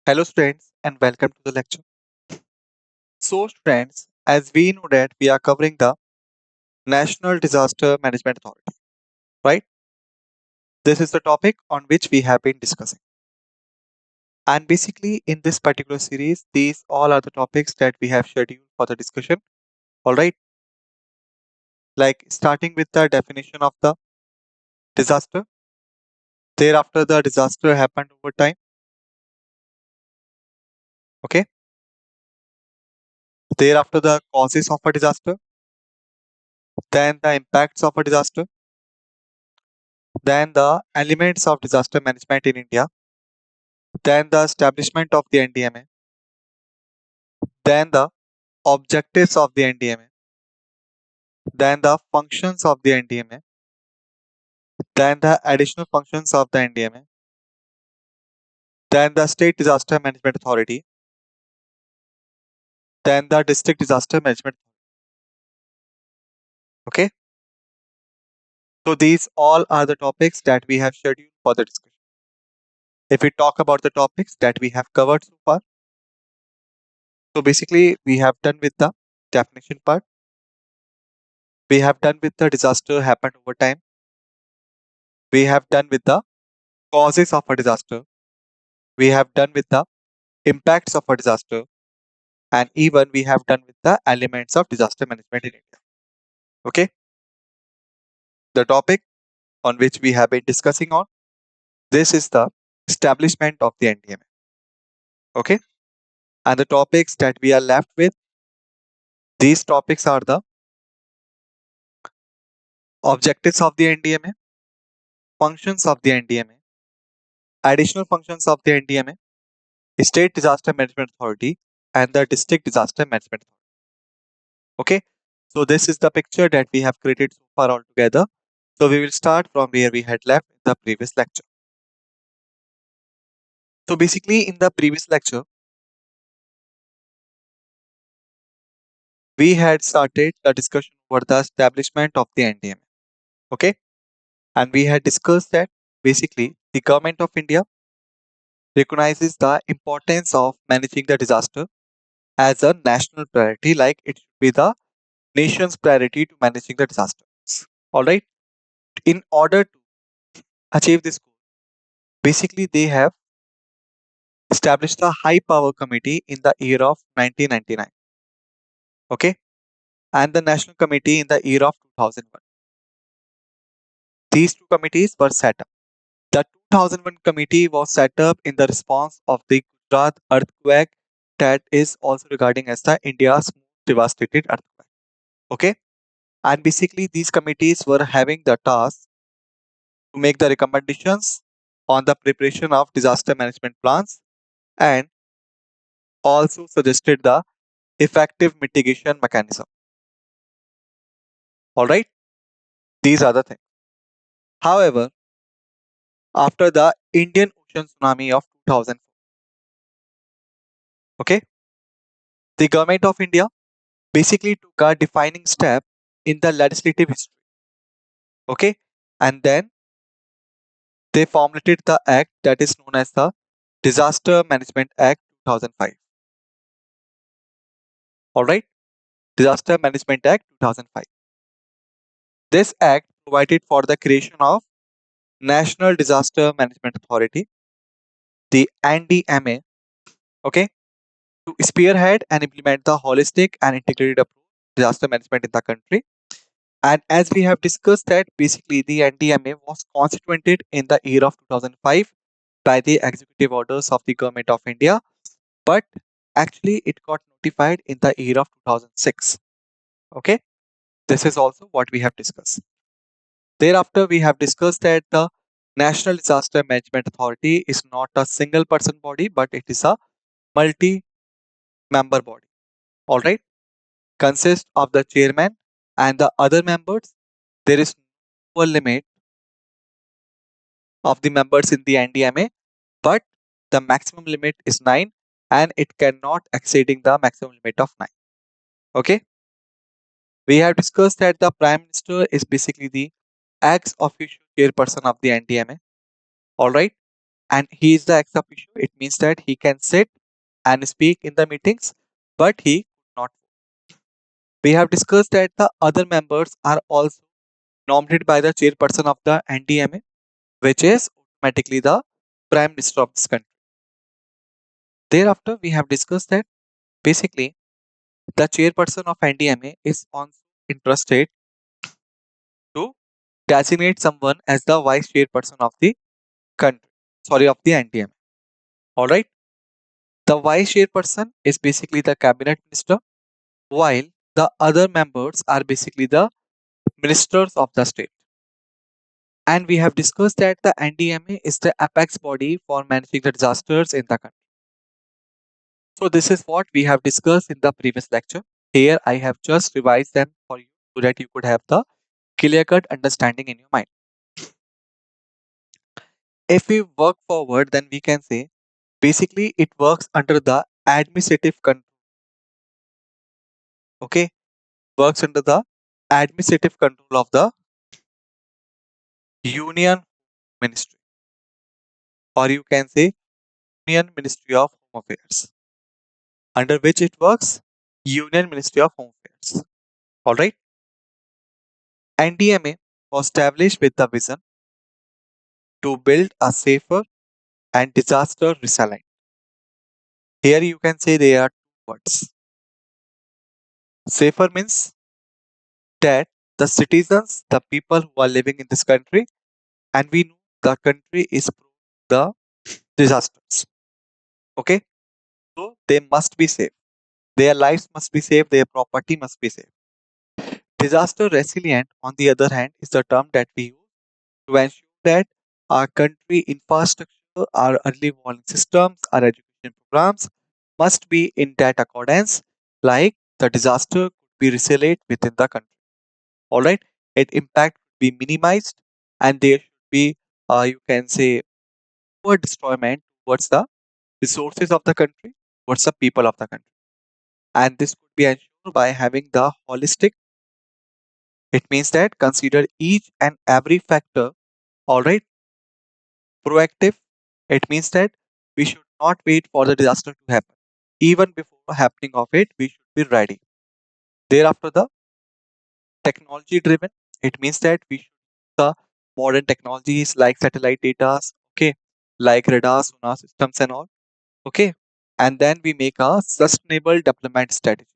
Hello students and welcome to the lecture. So students, as we know that we are covering the National Disaster Management Authority, right? This is the topic on which we have been discussing. And basically in this particular series, these all are the topics that we have scheduled for the discussion. All right. Like starting with the definition of the disaster. Thereafter the disaster happened over time. Okay. Thereafter the causes of a disaster. Then the impacts of a disaster. Then the elements of disaster management in India. Then the establishment of the NDMA, then the objectives of the NDMA, then the functions of the NDMA, then the additional functions of the NDMA, then the State Disaster Management Authority, then the District Disaster Management. Okay, so these all are the topics that we have scheduled for the discussion. If we talk about the topics that we have covered so far, so basically we have done with the definition part, we have done with the disaster happened over time, we have done with the causes of a disaster, we have done with the impacts of a disaster, and even we have done with the elements of disaster management in India. Okay, the topic on which we have been discussing on, this is the establishment of the NDMA. Okay, and the topics that we are left with, these topics are the objectives of the NDMA, functions of the NDMA, additional functions of the NDMA, State Disaster Management Authority, and the District Disaster Management Authority. Okay, so this is the picture that we have created so far altogether. So we will start from where we had left in the previous lecture. So basically in the previous lecture, we had started the discussion over the establishment of the NDMA. Okay, and we had discussed that basically the government of India recognizes the importance of managing the disaster as a national priority, like it should be the nation's priority to managing the disasters. All right, in order to achieve this goal, basically they have established the high power committee in the year of 1999. Okay, and the national committee in the year of 2001. These two committees were set up. The 2001 committee was set up in the response of the Gujarat earthquake, that is also regarding as the India's most devastated earthquake. Okay, and basically these committees were having the task to make the recommendations on the preparation of disaster management plans and also suggested the effective mitigation mechanism. All right, these are the things. However, after the Indian Ocean tsunami of 2004, okay, the government of India basically took a defining step in the legislative history. Okay, and then they formulated the act that is known as the Disaster Management Act 2005. All right, Disaster Management Act 2005. This act provided for the creation of National Disaster Management Authority, the NDMA, okay, to spearhead and implement the holistic and integrated approach to disaster management in the country. And as we have discussed that basically the NDMA was constituted in the year of 2005 by the executive orders of the government of India, but actually it got notified in the year of 2006. Okay, this is also what we have discussed. Thereafter, we have discussed that the National Disaster Management Authority is not a single person body, but it is a multi-member body. All right, consists of the chairman and the other members. There is no limit of the members in the NDMA, but the maximum limit is 9 and it cannot exceeding the maximum limit of 9. Okay, we have discussed that the Prime Minister is basically the ex officio chairperson of the NDMA. All right, and he is the ex officio. It means that he can sit and speak in the meetings, but he could not. We have discussed that the other members are also nominated by the chairperson of the NDMA, which is automatically the Prime Minister of this country. Thereafter, we have discussed that basically the chairperson of NDMA is also interested to designate someone as the vice chairperson of the country, sorry, of the NDMA. All right. The vice chairperson is basically the cabinet minister, while the other members are basically the ministers of the state. And we have discussed that the NDMA is the apex body for managing the disasters in the country. So this is what we have discussed in the previous lecture. Here I have just revised them for you so that you could have the clear-cut understanding in your mind. If we work forward, then we can say basically it works under the administrative control. Okay, works under the administrative control of the Union Ministry, or you can say Union Ministry of Home Affairs. Under which it works? Union Ministry of Home Affairs. All right. NDMA was established with the vision to build a safer and disaster resilient. Here you can say there are two words. Safer means that the citizens, the people who are living in this country, and we know the country is prone to the disasters. Okay, so they must be safe. Their lives must be safe. Their property must be safe. Disaster resilient, on the other hand, is the term that we use to ensure that our country infrastructure, our early warning systems, our education programs must be in that accordance, like the disaster could be resilient within the country. All right, its impact could be minimized, and there should be, you can say, poor destroyment towards the resources of the country, towards the people of the country, and this could be ensured by having the holistic. It means that consider each and every factor. All right, proactive. It means that we should not wait for the disaster to happen. Even before happening of it, we should be ready. Thereafter, the technology driven. It means that we should use the modern technologies like satellite data, okay, like radar, sonar systems and all, okay. And then we make a sustainable development strategy.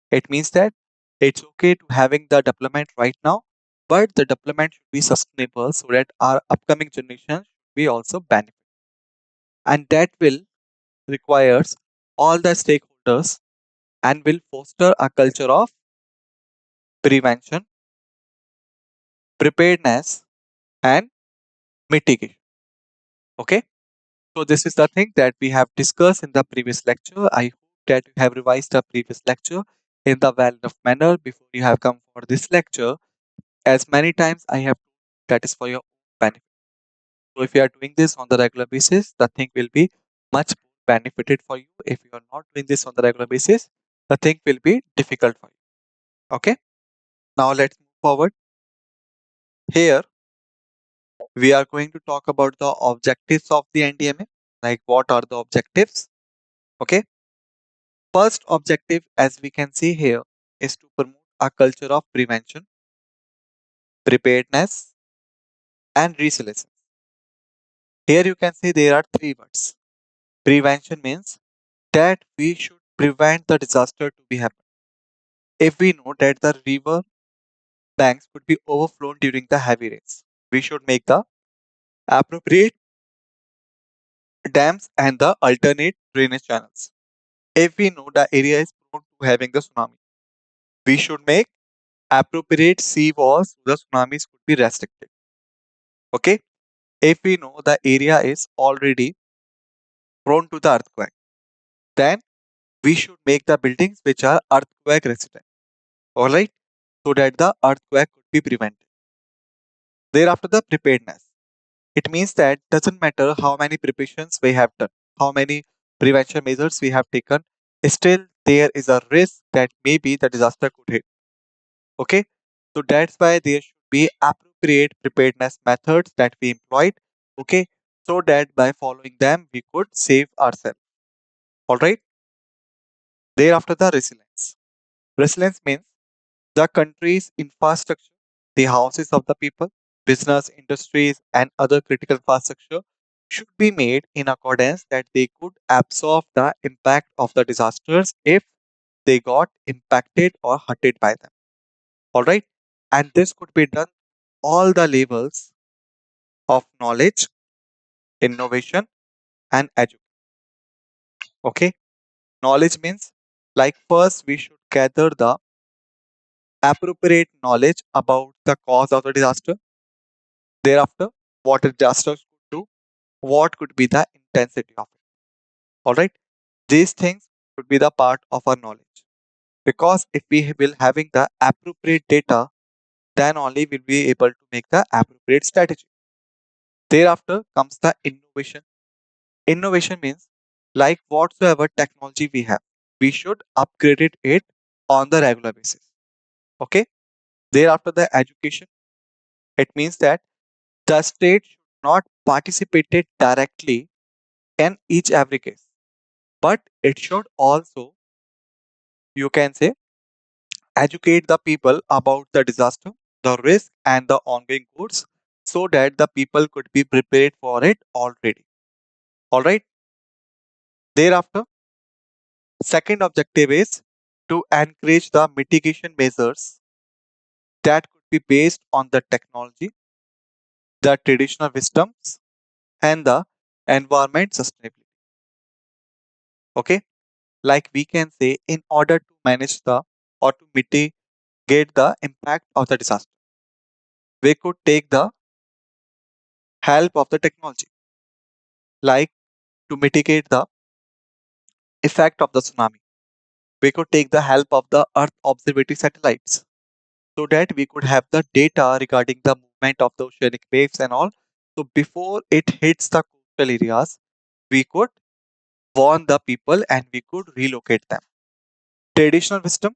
It means that it's okay to having the development right now, but the development should be sustainable so that our upcoming generation should be also benefit. And that will requires all the stakeholders and will foster a culture of prevention, preparedness, and mitigation. Okay, so this is the thing that we have discussed in the previous lecture. I hope that you have revised the previous lecture in the well enough manner before you have come for this lecture. As many times I have that is for your own benefit. So if you are doing this on the regular basis, the thing will be much more benefited for you. If you are not doing this on the regular basis, the thing will be difficult for you. Okay. Now let's move forward. Here we are going to talk about the objectives of the NDMA. Like what are the objectives? Okay. First objective, as we can see here, is to promote a culture of prevention, preparedness, and resilience. Here you can see there are three words. Prevention means that we should prevent the disaster to be happen. If we know that the river banks could be overflown during the heavy rains, we should make the appropriate dams and the alternate drainage channels. If we know the area is prone to having the tsunami, we should make appropriate sea walls so the tsunamis could be restricted. Okay. If we know the area is already prone to the earthquake, then we should make the buildings which are earthquake resistant. Alright, so that the earthquake could be prevented. Thereafter, the preparedness. It means that doesn't matter how many preparations we have done, how many prevention measures we have taken, still there is a risk that maybe the disaster could hit. Okay, so that's why there should be appropriate preparedness methods that we employed. Okay, so that by following them we could save ourselves. All right. Thereafter, the resilience. Resilience means the country's infrastructure, the houses of the people, business, industries, and other critical infrastructure should be made in accordance that they could absorb the impact of the disasters if they got impacted or hurted by them. All right. And this could be done all the levels of knowledge, innovation, and education. Okay. Knowledge means like first we should gather the appropriate knowledge about the cause of the disaster. Thereafter, what a disaster could do, what could be the intensity of it. All right. These things should be the part of our knowledge. Because if we will having the appropriate data, then only we'll be able to make the appropriate strategy. Thereafter comes the innovation. Innovation means like whatsoever technology we have, we should upgrade it on the regular basis. Okay. Thereafter the education. It means that the state should not participate it directly in each every case, but it should also, you can say, educate the people about the disaster, the risk, and the ongoing goods so that the people could be prepared for it already. All right. Thereafter, second objective is to encourage the mitigation measures that could be based on the technology, the traditional wisdoms, and the environment sustainability. Okay. Like we can say, in order to manage the or to mitigate the impact of the disaster, we could take the help of the technology, like to mitigate the effect of the tsunami. We could take the help of the Earth observatory satellites so that we could have the data regarding the movement of the oceanic waves and all. So before it hits the coastal areas, we could warn the people and we could relocate them. Traditional wisdom,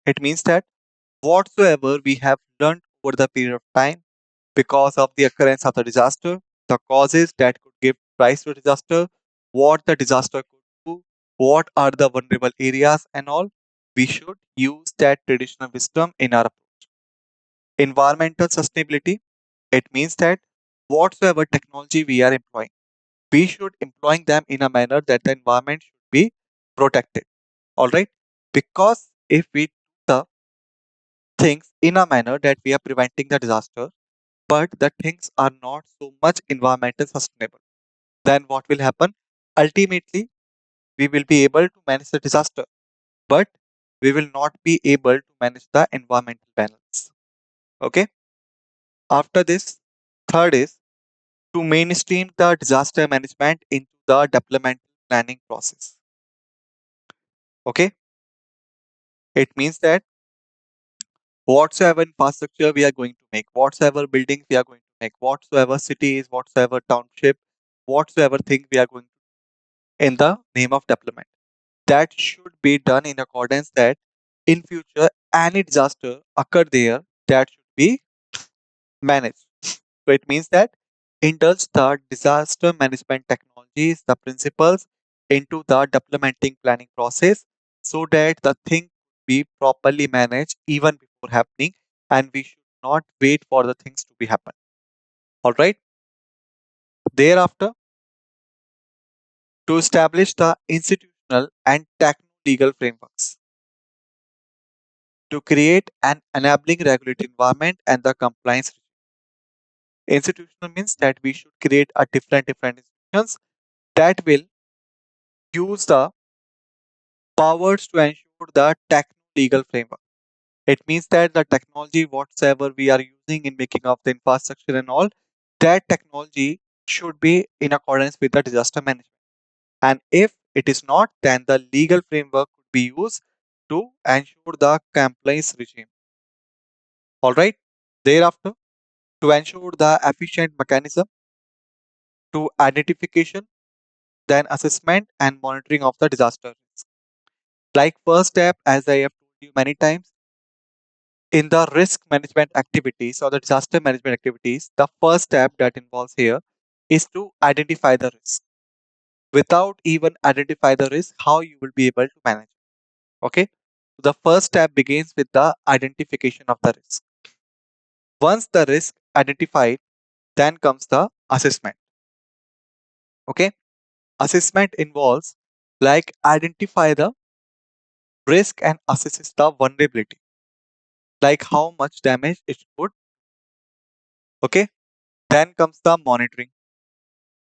it means that whatsoever we have learned over the period of time because of the occurrence of the disaster, the causes that could give rise to disaster, what the disaster could do, what are the vulnerable areas and all, we should use that traditional wisdom in our approach. Environmental sustainability, it means that whatsoever technology we are employing, we should employing them in a manner that the environment should be protected. All right. Because if we do the things in a manner that we are preventing the disaster, but the things are not so much environmental sustainable, then what will happen? Ultimately, we will be able to manage the disaster, but we will not be able to manage the environmental balance. Okay. After this, third is to mainstream the disaster management into the developmental planning process. Okay. It means that whatsoever infrastructure we are going to make, whatsoever buildings we are going to make, whatsoever cities, whatsoever township, whatsoever thing we are going to in the name of development, that should be done in accordance that in future any disaster occur there, that should be managed. So it means that indulge the disaster management technologies, the principles into the developmenting planning process so that the thing be properly managed even before happening, and we should not wait for the things to be happen. All right. Thereafter, to establish the institutional and techno legal frameworks to create an enabling regulatory environment and the compliance. Institutional means that we should create a different institutions that will use the powers to ensure the techno legal framework. It means that the technology whatsoever we are using in making of the infrastructure and all, that technology should be in accordance with the disaster management. And if it is not, then the legal framework could be used to ensure the compliance regime. All right. Thereafter, to ensure the efficient mechanism to identification, then assessment and monitoring of the disaster risk. Like first step, as I have told you many times, in the risk management activities or the disaster management activities, the first step that involves here is to identify the risk. Without even identify the risk, how you will be able to manage it? Okay. The first step begins with the identification of the risk. Once the risk identified, then comes the assessment. Okay. Assessment involves like identify the risk and assesses the vulnerability, like how much damage it would. Okay. Then comes the monitoring.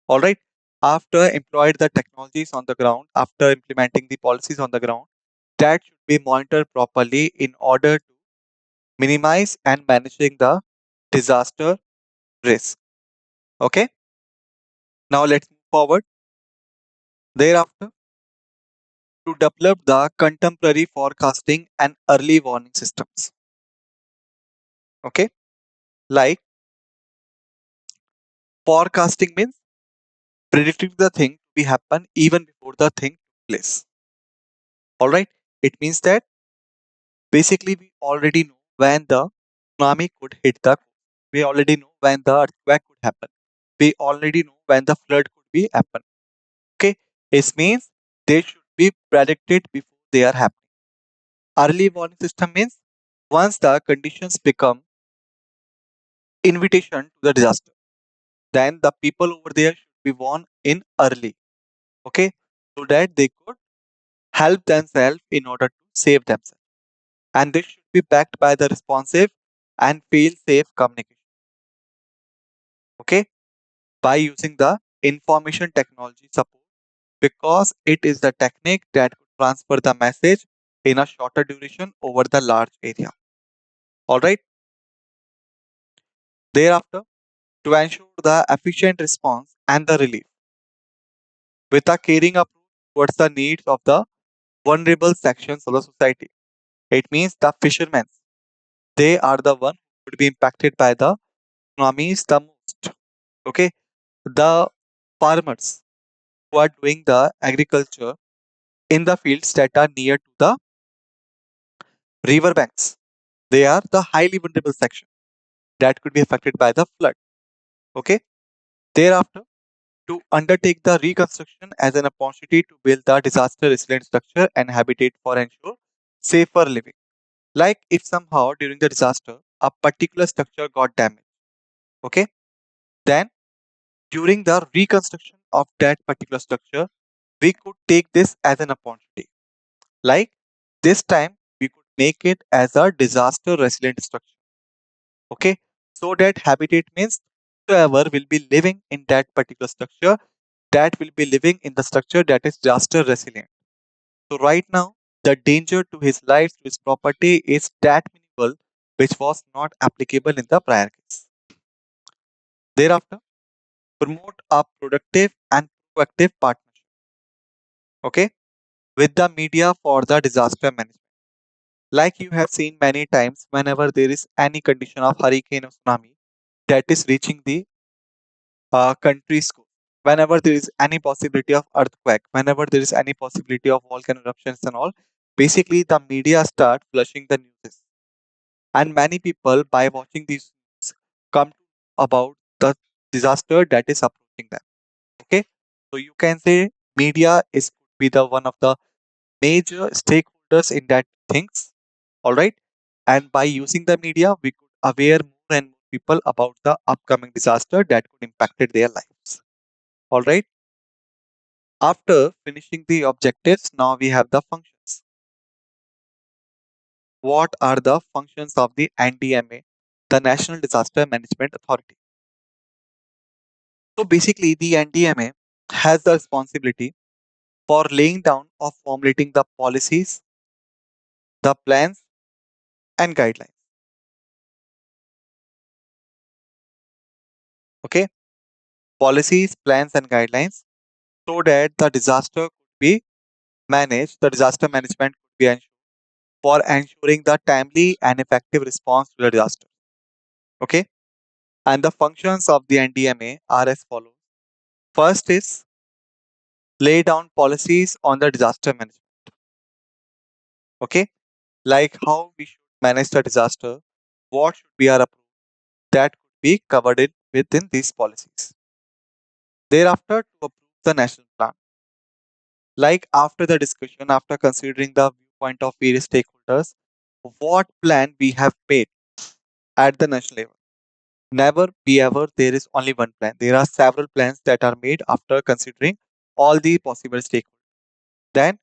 All right. After employed the technologies on the ground, after implementing the policies on the ground, that should be monitored properly in order to minimize and managing the disaster risk. Okay. Now let's move forward. Thereafter, to develop the contemporary forecasting and early warning systems. Okay. Like forecasting means predicting the thing to be happen even before the thing took place. All right. It means that basically we already know when the tsunami could hit the coast. We already know when the earthquake could happen. We already know when the flood could be happen. Okay. It means they should be predicted before they are happening. Early warning system means once the conditions become invitation to the disaster, then the people over there should be warned in early. Okay. So that they could help themselves in order to save themselves. And this should be backed by the responsive and feel safe communication. Okay. By using the information technology support, because it is the technique that could transfer the message in a shorter duration over the large area. All right. Thereafter, to ensure the efficient response and the relief with a caring approach towards the needs of the vulnerable sections of the society. It means the fishermen, they are the one who would be impacted by the tsunamis the most. Okay. The farmers who are doing the agriculture in the fields that are near to the river banks, they are the highly vulnerable section that could be affected by the flood. Okay. Thereafter, to undertake the reconstruction as an opportunity to build the disaster resilient structure and habitat for ensure safer living. Like if somehow during the disaster a particular structure got damaged, okay, then during the reconstruction of that particular structure, we could take this as an opportunity. Like this time we could make it as a disaster resilient structure. Okay, so that habitat means whoever will be living in that particular structure, that will be living in the structure that is disaster resilient. So right now, the danger to his life, to his property is that minimal, which was not applicable in the prior case. Thereafter, promote a productive and proactive partnership, okay, with the media for the disaster management. Like you have seen many times, whenever there is any condition of hurricane or tsunami that is reaching the country's coast, whenever there is any possibility of earthquake, whenever there is any possibility of volcano eruptions and all, basically the media start flushing the news. And many people, by watching these news, come to about the disaster that is approaching them. Okay, so you can say media is could be the one of the major stakeholders in that things. All right, and by using the media, we could aware more and more people about the upcoming disaster that could impacted their lives. All right. After finishing the objectives, now we have the functions. What are the functions of the NDMA, the National Disaster Management Authority? So basically, the NDMA has the responsibility for laying down or formulating the policies, the plans, and guidelines. Okay, policies, plans, and guidelines, so that the disaster could be managed, the disaster management could be ensured for ensuring the timely and effective response to the disaster. Okay, and the functions of the NDMA are as follows. First is lay down policies on the disaster management. Okay, like how we should manage the disaster, what should be our approach, that could be covered within these policies. Thereafter, to approve the national plan. Like after the discussion, after considering the viewpoint of various stakeholders, what plan we have made at the national level. Never be ever there is only one plan. There are several plans that are made after considering all the possible stakeholders. Then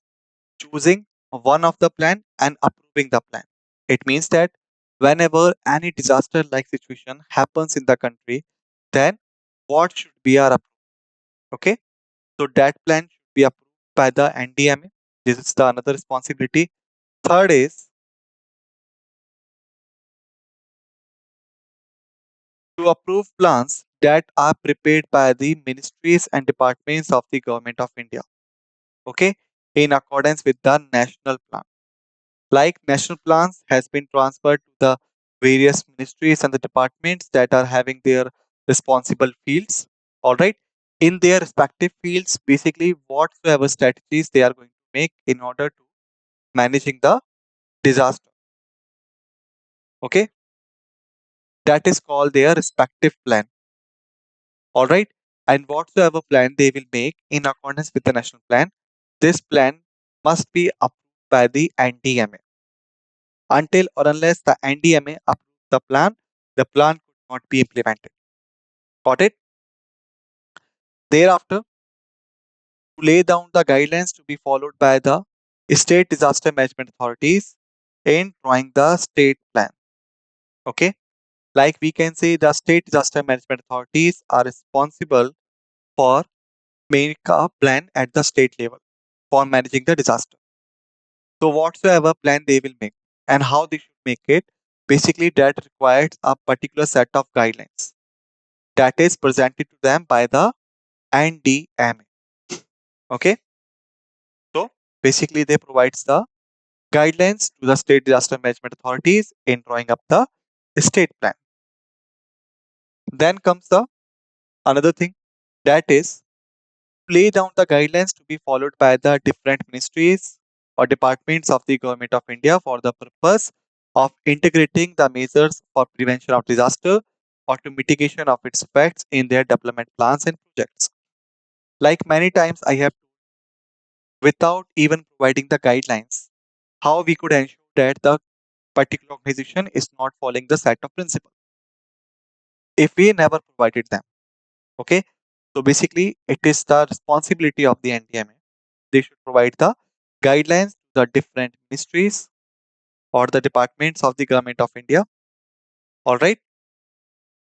choosing one of the plan and approving the plan. It means that whenever any disaster like situation happens in the country, then what should be our approval? Okay, so that plan should be approved by the NDMA. This is the another responsibility. Third is to approve plans that are prepared by the ministries and departments of the government of India. Okay, in accordance with the national plan. Like national plans has been transferred to the various ministries and the departments that are having their responsible fields. All right, in their respective fields, basically whatsoever strategies they are going to make in order to managing the disaster. Okay, that is called their respective plan. All right, and whatsoever plan they will make in accordance with the national plan, this plan must be approved by the NDMA. Until or unless the NDMA approves the plan could not be implemented. Got it? Thereafter, to lay down the guidelines to be followed by the state disaster management authorities in drawing the state plan. Okay, like we can say the state disaster management authorities are responsible for make a plan at the state level for managing the disaster. So whatsoever plan they will make and how they should make it, basically that requires a particular set of guidelines that is presented to them by the NDMA. Okay, so basically they provides the guidelines to the state disaster management authorities in drawing up the state plan. Then comes the another thing, that is lay down the guidelines to be followed by the different ministries or departments of the government of India for the purpose of integrating the measures for prevention of disaster or to mitigation of its effects in their development plans and projects. Like many times I have, without even providing the guidelines, how we could ensure that the particular organization is not following the set of principles if we never provided them. Okay, so basically it is the responsibility of the NDMA. They should provide the guidelines to the different ministries or the departments of the government of India, all right,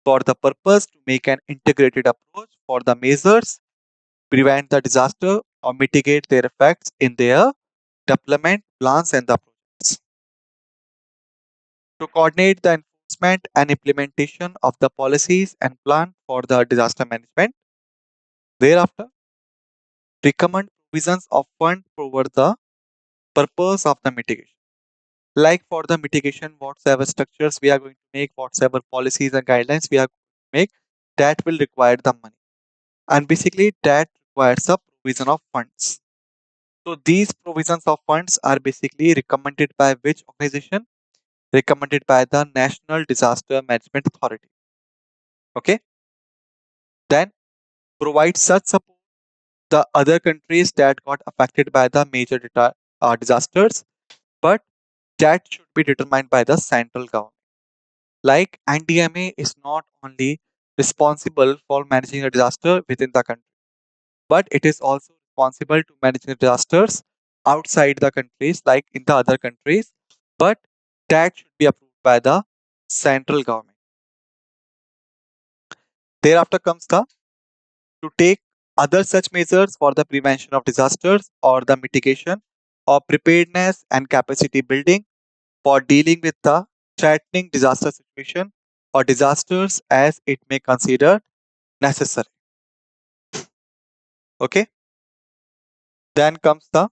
for the purpose to make an integrated approach for the measures, prevent the disaster or mitigate their effects in their development plans and the projects. To coordinate the enforcement and implementation of the policies and plan for the disaster management. Thereafter, recommend provisions of fund for the purpose of the mitigation. Like for the mitigation, whatsoever structures we are going to make, whatsoever policies and guidelines we are going to make, that will require the money. And basically that requires a provision of funds. So these provisions of funds are basically recommended by which organization? Recommended by the National Disaster Management Authority. Okay. Then provide such support to the other countries that got affected by the major disasters, but that should be determined by the central government. Like NDMA is not only responsible for managing a disaster within the country, but it is also responsible to managing disasters outside the countries, like in the other countries, but that should be approved by the central government. Thereafter comes the to take other such measures for the prevention of disasters or the mitigation or preparedness and capacity building for dealing with the threatening disaster situation or disasters as it may consider necessary. Okay. Then comes the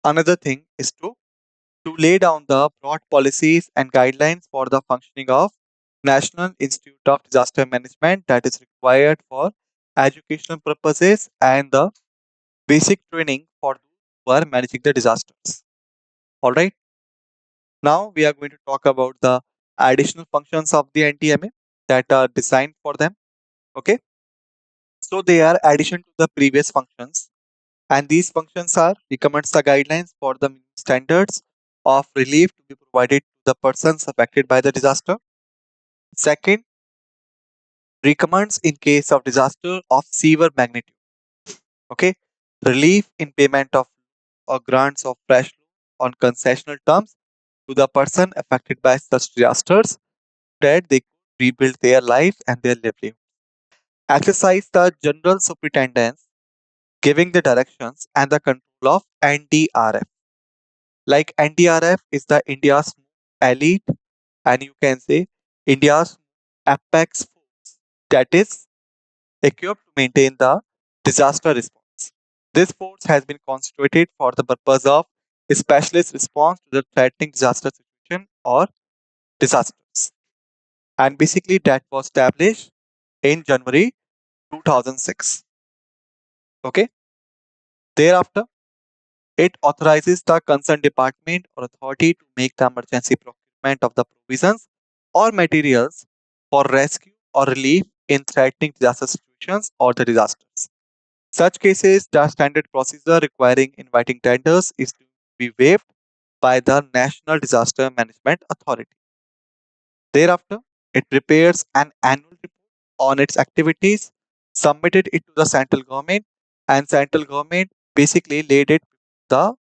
another thing is to lay down the broad policies and guidelines for the functioning of National Institute of Disaster Management that is required for educational purposes and the basic training for those who are managing the disasters. All right. Now we are going to talk about the additional functions of the NDMA that are designed for them. Okay. So they are addition to the previous functions, and these functions are recommends the guidelines for the standards of relief to be provided to the persons affected by the disaster. Second, recommends in case of disaster of severe magnitude. Okay, relief in payment of or grants of fresh loan on concessional terms to the person affected by such disasters that they could rebuild their life and their livelihood. Exercise the general superintendence giving the directions and the control of NDRF. Like NDRF is the India's elite and you can say India's apex force that is equipped to maintain the disaster response. This force has been constituted for the purpose of specialist response to the threatening disaster situation or disasters. And basically that was established in January 2006. Okay. Thereafter, it authorizes the concerned department or authority to make the emergency procurement of the provisions or materials for rescue or relief in threatening disaster situations or the disasters. Such cases, the standard procedure requiring inviting tenders is to be waived by the National Disaster Management Authority. Thereafter, it prepares an annual report on its activities, submitted it to the central government, and central government basically laid it the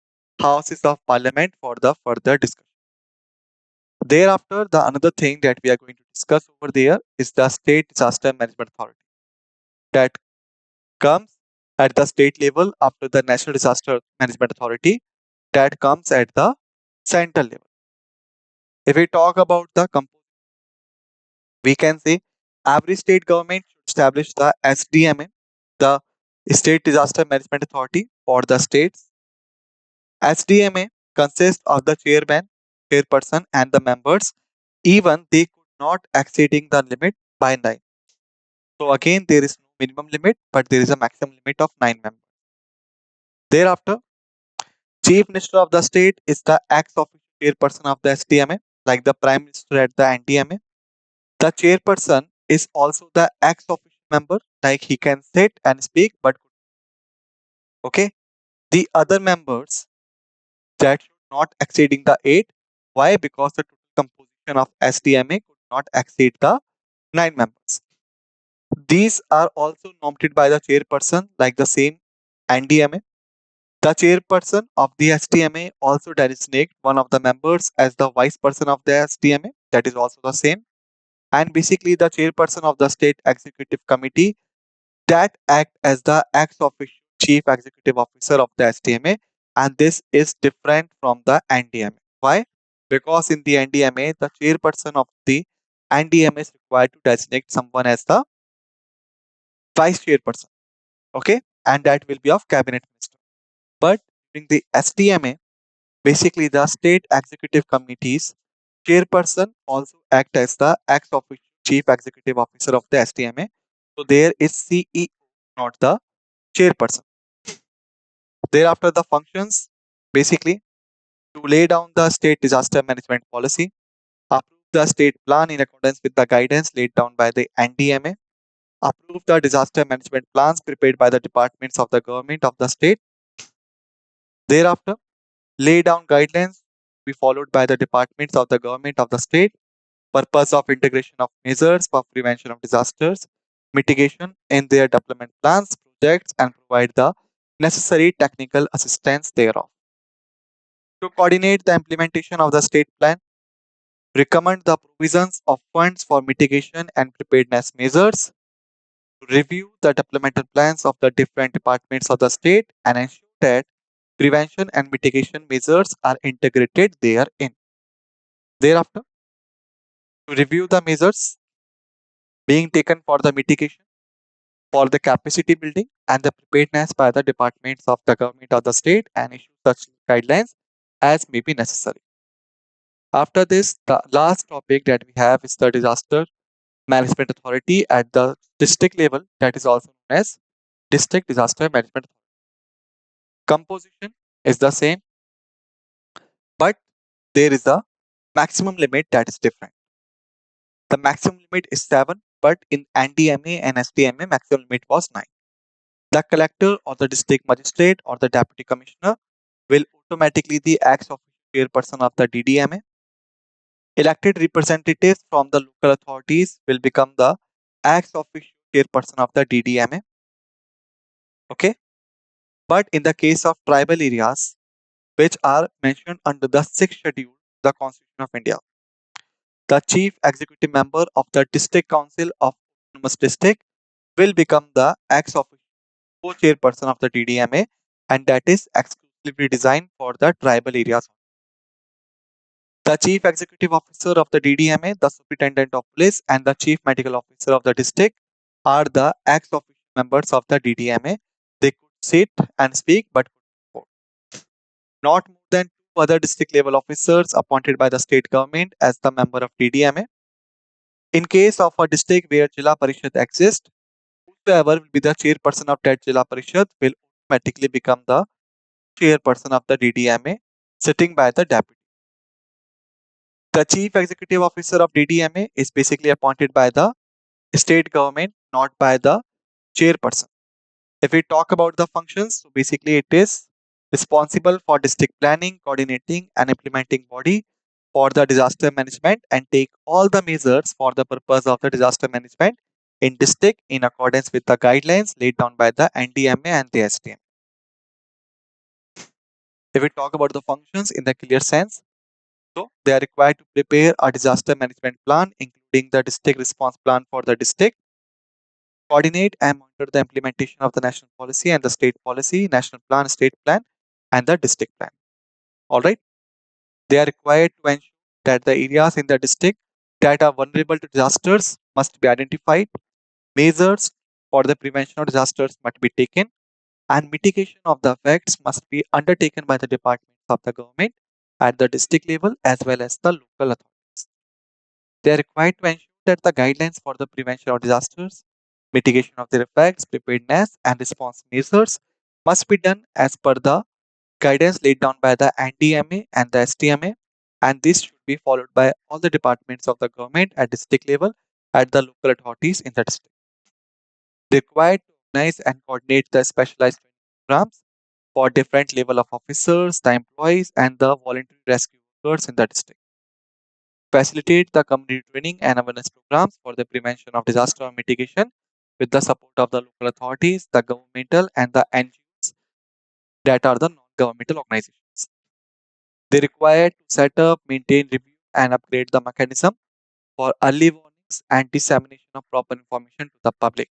Houses of Parliament for the further discussion. Thereafter, the another thing that we are going to discuss over there is the State Disaster Management Authority that comes at the state level after the National Disaster Management Authority that comes at the central level. If we talk about the we can say every state government should establish the SDMA, the State Disaster Management Authority for the states. SDMA consists of the chairman, chairperson, and the members, even they could not exceeding the limit by 9. So again, there is no minimum limit, but there is a maximum limit of 9 members. Thereafter, Chief Minister of the state is the ex-officio chairperson of the SDMA, like the Prime Minister at the NDMA. The chairperson is also the ex-officio member, like he can sit and speak, but okay. The other members that should not exceeding the 8. Why? Because the total composition of SDMA could not exceed the 9 members. These are also nominated by the chairperson, like the same NDMA. The chairperson of the SDMA also designates one of the members as the vice person of the SDMA. That is also the same. And basically, the chairperson of the state executive committee that act as the ex officio chief executive officer of the SDMA, and this is different from the NDMA. Why? Because in the NDMA, the chairperson of the NDMA is required to designate someone as the vice chairperson. Okay, and that will be of cabinet minister. But during the SDMA, basically the state executive committee's chairperson also act as the ex officio chief executive officer of the SDMA. So there is CEO, not the chairperson. Thereafter, the functions basically to lay down the state disaster management policy, approve the state plan in accordance with the guidance laid down by the NDMA, approve the disaster management plans prepared by the departments of the government of the state. Thereafter, lay down guidelines to be followed by the departments of the government of the state, purpose of integration of measures for prevention of disasters, mitigation in their development plans, projects, and provide the necessary technical assistance thereof. To coordinate the implementation of the state plan, recommend the provisions of funds for mitigation and preparedness measures, review the developmental plans of the different departments of the state, and ensure that prevention and mitigation measures are integrated therein. Thereafter, to review the measures being taken for the mitigation, for the capacity building, and the preparedness by the departments of the government of the state and issue such guidelines as may be necessary. After this, the last topic that we have is the disaster management authority at the district level, that is also known as district disaster management. Composition is the same, but there is a maximum limit that is different. The maximum limit is 7, but in NDMA and SDMA, maximum limit was 9. The collector or the district magistrate or the deputy commissioner will automatically the ex officio chairperson of the DDMA. Elected representatives from the local authorities will become the ex officio chairperson of the DDMA. Okay. But in the case of tribal areas, which are mentioned under the 6th schedule of the Constitution of India, the chief executive member of the district council of autonomous district will become the ex officio co-chairperson of the DDMA, and that is exclusively designed for the tribal areas. The chief executive officer of the DDMA, the superintendent of police, and the chief medical officer of the district are the ex officio members of the DDMA. They could sit and speak but could vote. Not more than two other district level officers appointed by the state government as the member of DDMA. In case of a district where Jilla Parishad exists, whoever will be the chairperson of that Jilla Parishad will automatically become the chairperson of the DDMA, sitting by the deputy. The chief executive officer of DDMA is basically appointed by the state government, not by the chairperson. If we talk about the functions, so basically it is responsible for district planning, coordinating and implementing body for the disaster management and take all the measures for the purpose of the disaster management in district in accordance with the guidelines laid down by the NDMA and the SDMA. If we talk about the functions in the clear sense, so they are required to prepare a disaster management plan, including the district response plan for the district, coordinate and monitor the implementation of the national policy and the state policy, national plan, state plan, and the district plan. All right. They are required to ensure that the areas in the district that are vulnerable to disasters must be identified, measures for the prevention of disasters must be taken, and mitigation of the effects must be undertaken by the departments of the government at the district level as well as the local authorities. They are required to ensure that the guidelines for the prevention of disasters, mitigation of their effects, preparedness, and response measures must be done as per the guidance laid down by the NDMA and the SDMA, and this should be followed by all the departments of the government at district level at the local authorities in the district. They are required to organize and coordinate the specialized training programs for different level of officers, the employees, and the voluntary rescue workers in the district. Facilitate the community training and awareness programs for the prevention of disaster mitigation with the support of the local authorities, the governmental, and the NGOs that are the non-governmental organizations. They require to set up, maintain, review, and upgrade the mechanism for early warnings and dissemination of proper information to the public.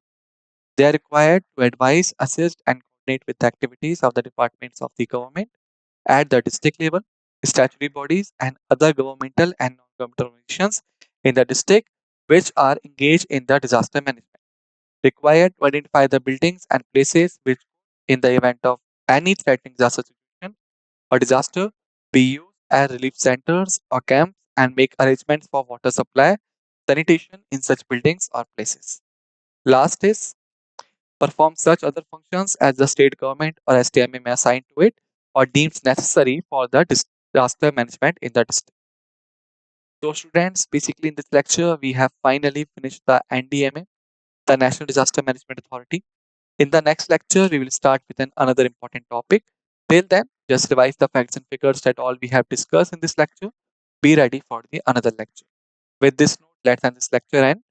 They are required to advise, assist, and coordinate with the activities of the departments of the government at the district level, statutory bodies, and other governmental and non-governmental organizations in the district which are engaged in the disaster management. Required to identify the buildings and places which, in the event of any threatening disaster situation or disaster, be used as relief centers or camps and make arrangements for water supply, sanitation in such buildings or places. Last is perform such other functions as the state government or SDMA may assign to it or deems necessary for the disaster management in the district. So students, basically in this lecture, we have finally finished the NDMA, the National Disaster Management Authority. In the next lecture, we will start with another important topic. Till then, just revise the facts and figures that all we have discussed in this lecture. Be ready for the another lecture. With this note, let's end this lecture and